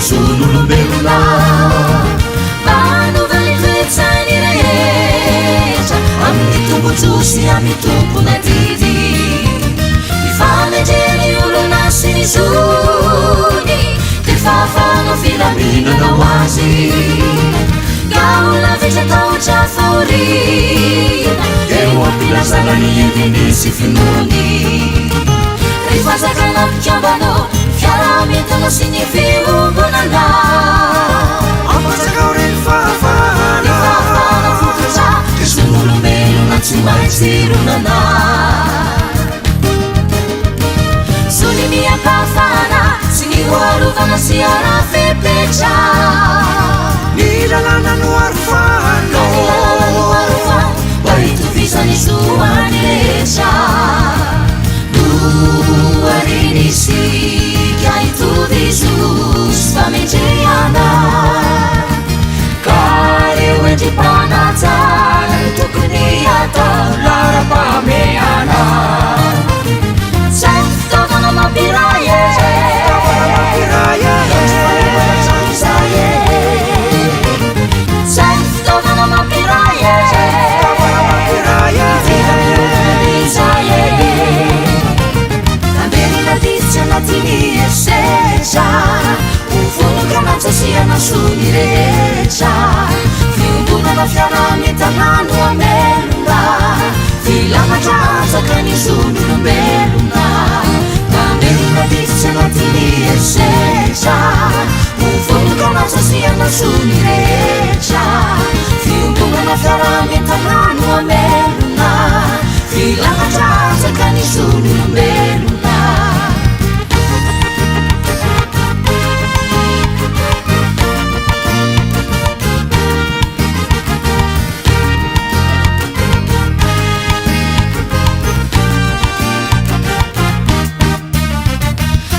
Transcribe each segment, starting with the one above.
sololombelona manovany toetsany rehetra amin'ny tombontsosy amin'ny tompona didy ifanendreny olona sy ny zony de fahafanao filaminana ho azy gaona vitra taotra faorina eo ampilazana ny ediny sy finony rifazakana mikambano fiaramentana sy ny fiombonana ampazakao reny fahafana vokatra de sololombelona tsy maintsironana sony miampafana sy ny hoarovana sy arafepetra ny lalana no arofana mba hitovizany zoany rehetra noariny sika hitovizus famendreana ka reo endrim-panatsara tokony atao lara-pameana zay fitaovana mampiraye zay fitaovana mampiraye amberinadifitsy anatiny esetra uvonokanantsasiana sony rehetra fiombonana fiarametanano amelona filamatrazakany sololombelona amberinadifitsy anatiny esetra uvonokanantsasiana sony rehetra fiombonana fiarametanano amelona filamatrazakany sololombelona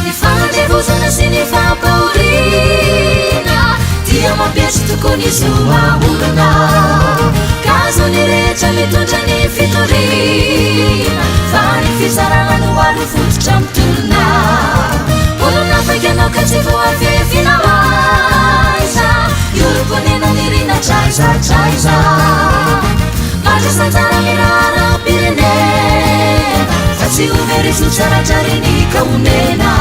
ifanandevozana sy ny fampaorina dia mampiatry tokony zoa olona kazony rehetra mitondra ny fitorina fa ny fizarana no aro fototra mitolona olona faikanao ka tsy voafefina aiza ioroponena ny rina traizatraiza matrasantsara mirara-pirenena fa tsy overezo tsaratrariny kaonena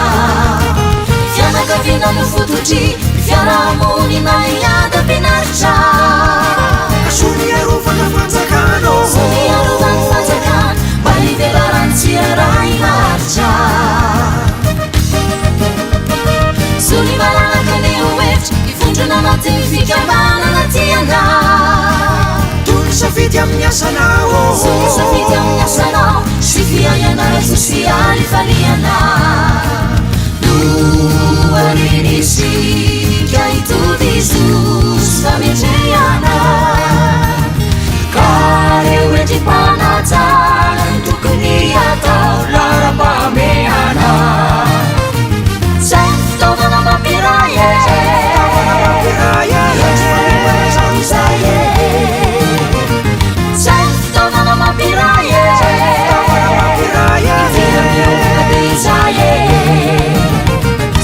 fianakavina no fototry fiaramony na iada-pinaritra sony arovana fanjakano sony arovana fanjakano mba hivelarany ray laritra sony malalaka ny oevitra ifondrona anatiny fikambanana tiana tony safidy amin'ny asanao sony safidy amin'ny asanao sy fiainana sosialy faliana noariny sika hitovizus famendreana ka reo endrim-panatsara tokony atao lara-pameana zay fitaovana mampiraye zay fitaovana mampiraye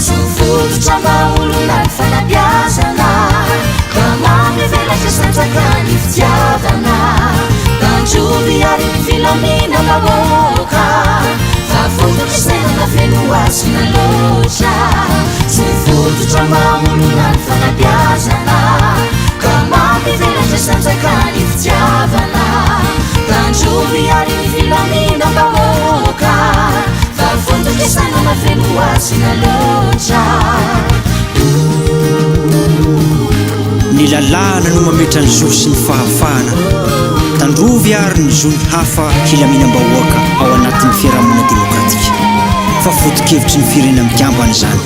sofototra mba olona ny fanabiazana ka mamyvelatra sanjakany fitiavana tanjovy ary ny filamina vahoaka fa fototra senana fenoasina loatra sofototra mba olona ny fanabiazana ka mamyvelatra sanjakany fitiavana tanjovy ary ny filamina vahoaka fa fototra senana fenoasina loatra ny lalàna no mametra ny zo sy ny fahafahana tandrovy ary ny zony hafa hilaminam-bahoaka ao anatin'ny fiarahamonina demokratika fa fotokevitry ny firena mikambana zany